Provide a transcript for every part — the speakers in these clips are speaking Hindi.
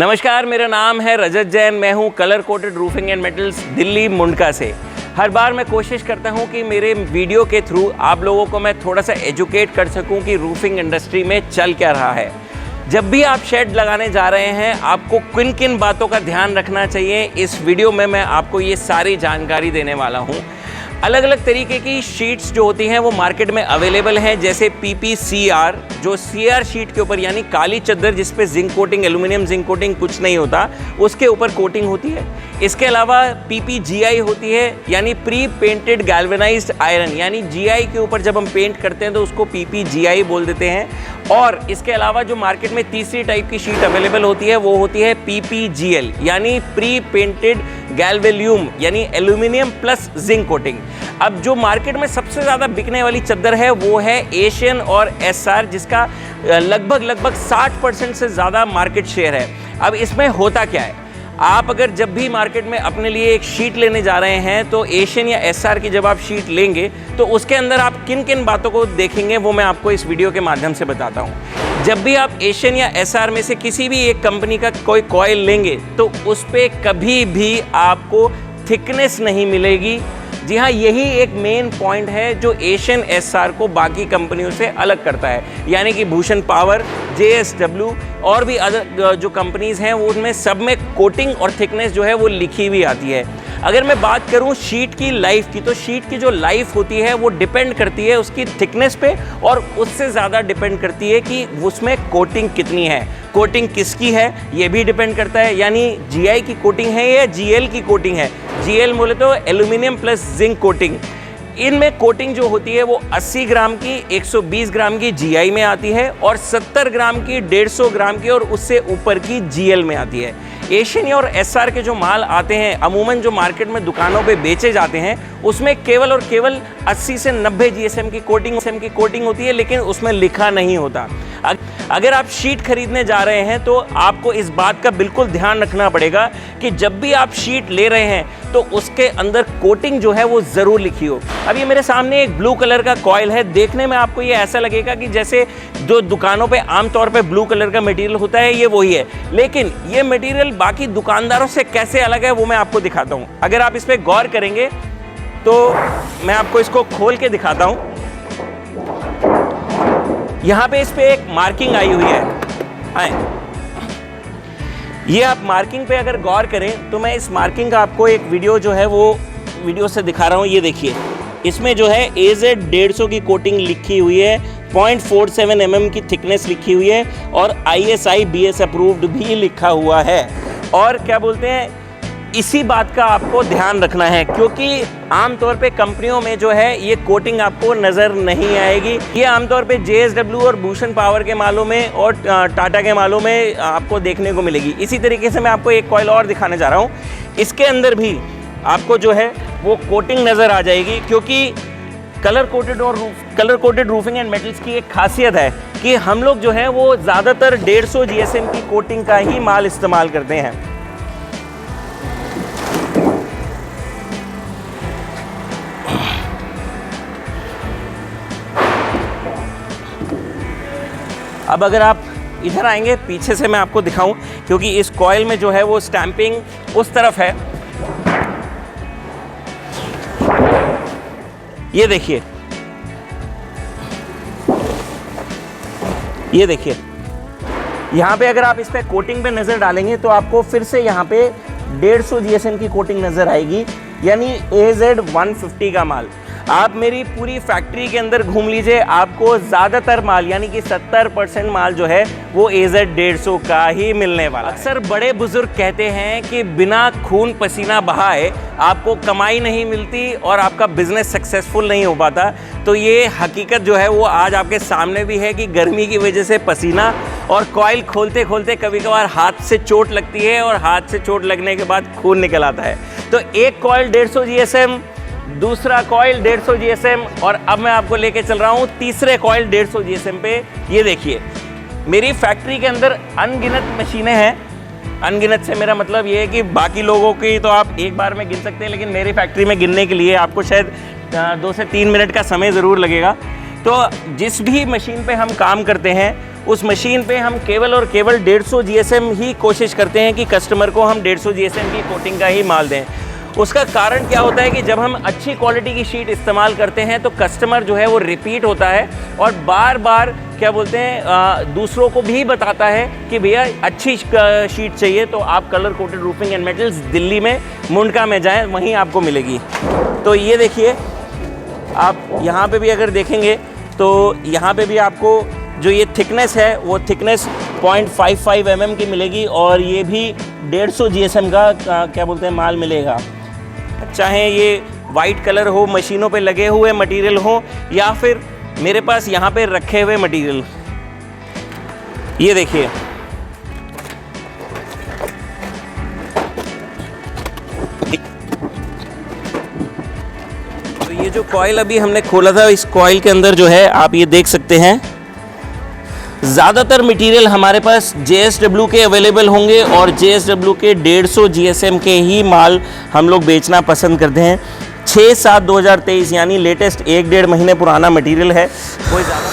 नमस्कार, मेरा नाम है रजत जैन। मैं हूं colour coated roofing and metals Delhi Mundka से। हर बार मैं कोशिश करता हूं कि मेरे वीडियो के थ्रू आप लोगों को मैं थोड़ा सा एजुकेट कर सकूं कि रूफिंग इंडस्ट्री में चल क्या रहा है। जब भी आप शेड लगाने जा रहे हैं, आपको किन किन बातों का ध्यान रखना चाहिए, इस वीडियो में मैं आपको ये सारी जानकारी देने वाला हूँ। अलग अलग तरीके की शीट्स जो होती हैं वो मार्केट में अवेलेबल हैं, जैसे PPCR जो CR शीट के ऊपर यानी काली चद्दर जिस पे zinc coating, aluminium zinc coating कुछ नहीं होता, उसके ऊपर कोटिंग होती है। इसके अलावा PPGI होती है यानी प्री पेंटेड गैल्वेनाइज्ड आयरन, यानी GI के ऊपर जब हम पेंट करते हैं तो उसको PPGI बोल देते हैं। और इसके अलावा जो मार्केट में तीसरी टाइप की शीट अवेलेबल होती है वो होती है PPGL यानी प्री पेंटेड गैल्वेल्यूम यानी एल्यूमिनियम प्लस जिंक कोटिंग। अब जो मार्केट में सबसे ज़्यादा बिकने वाली चद्दर है वो है एशियन और SR, जिसका लगभग 60% से ज़्यादा मार्केट शेयर है। अब इसमें होता क्या है, आप अगर जब भी मार्केट में अपने लिए एक शीट लेने जा रहे हैं तो एशियन या SR की जब आप शीट लेंगे तो उसके अंदर आप किन किन बातों को देखेंगे वो मैं आपको इस वीडियो के माध्यम से बताता हूँ। जब भी आप एशियन या SR में से किसी भी एक कंपनी का कोई कॉइल लेंगे तो उस पर कभी भी आपको थिकनेस नहीं मिलेगी। जी हाँ, यही एक मेन पॉइंट है जो एशियन SR को बाकी कंपनियों से अलग करता है। यानी कि भूषण पावर, JSW और भी अदर जो कंपनीज़ हैं वो उनमें सब में कोटिंग और थिकनेस जो है वो लिखी हुई आती है। अगर मैं बात करूं शीट की लाइफ की, तो शीट की जो लाइफ होती है वो डिपेंड करती है उसकी थिकनेस पे, और उससे ज़्यादा डिपेंड करती है कि उसमें कोटिंग कितनी है, कोटिंग किसकी है ये भी डिपेंड करता है। यानी GI की कोटिंग है या GL की कोटिंग है। GL बोले तो एल्यूमिनियम प्लस जिंक कोटिंग। इनमें कोटिंग जो होती है वो 80 ग्राम की, 120 ग्राम की GI में आती है और 70 ग्राम की, 150 ग्राम की और उससे ऊपर की GL में आती है। एशियन और SR के जो माल आते हैं अमूमन जो मार्केट में दुकानों पे बेचे जाते हैं उसमें केवल और केवल 80 से 90 GSM की कोटिंग होती है, लेकिन उसमें लिखा नहीं होता। अगर आप शीट खरीदने जा रहे हैं तो आपको इस बात का बिल्कुल ध्यान रखना पड़ेगा कि जब भी आप शीट ले रहे हैं तो उसके अंदर कोटिंग जो है वो ज़रूर लिखी हो। अब ये मेरे सामने एक ब्लू कलर का कॉइल है, देखने में आपको ये ऐसा लगेगा कि जैसे जो दुकानों पे आमतौर पे ब्लू कलर का मटेरियल होता है ये वही है, लेकिन ये मटेरियल बाकी दुकानदारों से कैसे अलग है वो मैं आपको दिखाता हूँ। अगर आप इस पर गौर करेंगे तो मैं आपको इसको खोल के दिखाता हूँ। यहाँ पे इस पे एक मार्किंग आई हुई है। ये आप मार्किंग पे अगर गौर करें तो मैं इस मार्किंग का आपको एक वीडियो जो है वो वीडियो से दिखा रहा हूँ। ये देखिए, इसमें जो है AZ 150 की कोटिंग लिखी हुई है, 0.47 mm की थिकनेस लिखी हुई है और ISI BS अप्रूव्ड भी लिखा हुआ है। और क्या बोलते हैं, इसी बात का आपको ध्यान रखना है क्योंकि आमतौर पे कंपनियों में जो है ये कोटिंग आपको नज़र नहीं आएगी। ये आमतौर पे JSW और भूषण पावर के मालों में और टाटा के मालों में आपको देखने को मिलेगी। इसी तरीके से मैं आपको एक कॉइल और दिखाने जा रहा हूँ। इसके अंदर भी आपको जो है वो कोटिंग नज़र आ जाएगी क्योंकि colour coated roofing and metals की एक खासियत है कि हम लोग जो है वो ज़्यादातर 150 GSM की कोटिंग का ही माल इस्तेमाल करते हैं। अब अगर आप इधर आएंगे पीछे से मैं आपको दिखाऊं, क्योंकि इस कॉइल में जो है वो स्टैंपिंग उस तरफ है। ये देखिए, ये देखिए, यहाँ पे अगर आप इस पे कोटिंग पे नज़र डालेंगे तो आपको फिर से यहाँ पे 150 GSM की कोटिंग नज़र आएगी, यानी AZ 150 का माल। आप मेरी पूरी फैक्ट्री के अंदर घूम लीजिए, आपको ज़्यादातर माल यानी कि 70% माल जो है वो AZ 150 का ही मिलने वाला है। अक्सर बड़े बुजुर्ग कहते हैं कि बिना खून पसीना बहाए आपको कमाई नहीं मिलती और आपका बिजनेस सक्सेसफुल नहीं हो पाता। तो ये हकीकत जो है वो आज आपके सामने भी है कि गर्मी की वजह से पसीना और कॉइल खोलते खोलते कभी कभार हाथ से चोट लगती है और हाथ से चोट लगने के बाद खून निकल आता है। तो एक कॉइल 150 GSM, दूसरा कॉइल 150 GSM और अब मैं आपको लेके चल रहा हूँ तीसरे कॉइल 150 GSM पे। ये देखिए, मेरी फैक्ट्री के अंदर अनगिनत मशीनें हैं। अनगिनत से मेरा मतलब ये है कि बाकी लोगों की तो आप एक बार में गिन सकते हैं, लेकिन मेरी फैक्ट्री में गिनने के लिए आपको शायद 2 से 3 मिनट का समय ज़रूर लगेगा। तो जिस भी मशीन पे हम काम करते हैं उस मशीन पे हम केवल और केवल 150 GSM ही कोशिश करते हैं कि कस्टमर को हम 150 GSM की कोटिंग का ही माल दें। उसका कारण क्या होता है कि जब हम अच्छी क्वालिटी की शीट इस्तेमाल करते हैं तो कस्टमर जो है वो रिपीट होता है और बार बार क्या बोलते हैं दूसरों को भी बताता है कि भैया अच्छी शीट चाहिए तो आप colour coated roofing and metals Delhi में मुंडका में जाएं, वहीं आपको मिलेगी। तो ये देखिए, आप यहाँ पे भी अगर देखेंगे तो यहाँ पे भी आपको जो ये थिकनेस है वो थिकनेस 0.55 mm की मिलेगी और ये भी 150 GSM का क्या बोलते हैं माल मिलेगा। चाहे ये वाइट कलर हो, मशीनों पे लगे हुए मटेरियल हो या फिर मेरे पास यहाँ पे रखे हुए मटेरियल, ये देखिए तो ये जो कॉइल अभी हमने खोला था, इस कॉइल के अंदर जो है आप ये देख सकते हैं ज़्यादातर मटेरियल हमारे पास JSW के अवेलेबल होंगे और JSW के 150 GSM के ही माल हम लोग बेचना पसंद करते हैं। 6/7/2023 यानी लेटेस्ट 1-1.5 महीने पुराना मटेरियल है। कोई ज़्यादा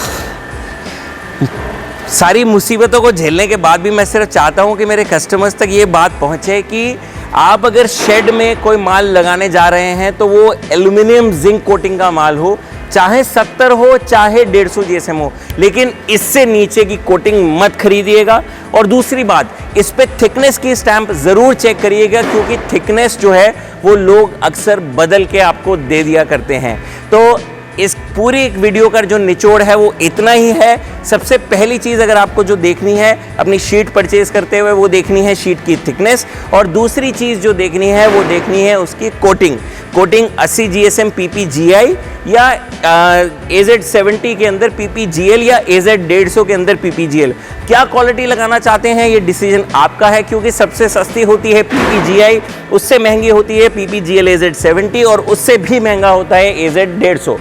सारी मुसीबतों को झेलने के बाद भी मैं सिर्फ चाहता हूँ कि मेरे कस्टमर्स तक ये बात पहुँचे कि आप अगर शेड में कोई माल लगाने जा रहे हैं तो वो एल्युमिनियम जिंक कोटिंग का माल हो, चाहे 70 हो चाहे 150 GSM हो, लेकिन इससे नीचे की कोटिंग मत खरीदिएगा। और दूसरी बात, इस पे थिकनेस की स्टैंप ज़रूर चेक करिएगा क्योंकि थिकनेस जो है वो लोग अक्सर बदल के आपको दे दिया करते हैं। तो इस पूरी वीडियो का जो निचोड़ है वो इतना ही है। सबसे पहली चीज़ अगर आपको जो देखनी है अपनी शीट परचेज करते हुए, वो देखनी है शीट की थिकनेस, और दूसरी चीज़ जो देखनी है वो देखनी है उसकी कोटिंग। कोटिंग 80 GSM PPGI या AZ70 के अंदर PPGL या AZ150 के अंदर PPGL, क्या क्वालिटी लगाना चाहते हैं ये डिसीजन आपका है क्योंकि सबसे सस्ती होती है PPGI, उससे महंगी होती है PPGL AZ70 और उससे भी महंगा होता है AZ150।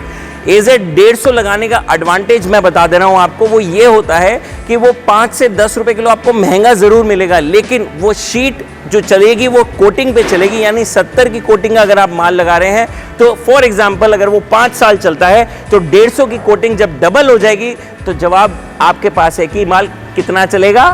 AZ150 लगाने का एडवांटेज मैं बता दे रहा हूँ आपको, वो ये होता है कि वो 5 से 10 रुपए किलो आपको महंगा ज़रूर मिलेगा, लेकिन वो शीट जो चलेगी वो कोटिंग पे चलेगी। यानी 70 की कोटिंग अगर आप माल लगा रहे हैं तो फॉर एग्जांपल अगर वो 5 साल चलता है तो 150 की कोटिंग जब डबल हो जाएगी तो जवाब आपके पास है कि माल कितना चलेगा।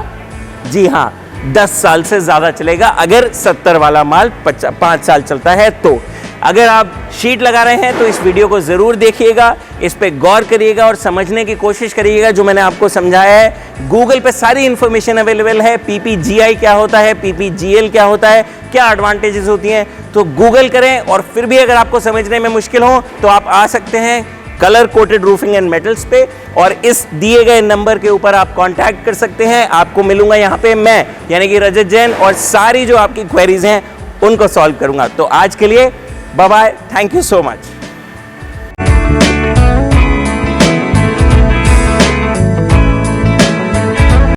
जी हाँ, 10 साल से ज़्यादा चलेगा अगर 70 वाला माल 5 साल चलता है। तो अगर आप शीट लगा रहे हैं तो इस वीडियो को ज़रूर देखिएगा, इस पे गौर करिएगा और समझने की कोशिश करिएगा जो मैंने आपको समझाया है। गूगल पे सारी इन्फॉर्मेशन अवेलेबल है, PPGI क्या होता है, PPGL क्या होता है, क्या एडवांटेजेस होती हैं, तो गूगल करें। और फिर भी अगर आपको समझने में मुश्किल हो तो आप आ सकते हैं colour coated roofing and metals पे और इस दिए गए नंबर के ऊपर आप कांटेक्ट कर सकते हैं। आपको मिलूंगा यहाँ पे मैं, यानी कि रजत जैन, और सारी जो आपकी क्वेरीज हैं उनको सॉल्व करूंगा। तो आज के लिए bye bye, thank you so much.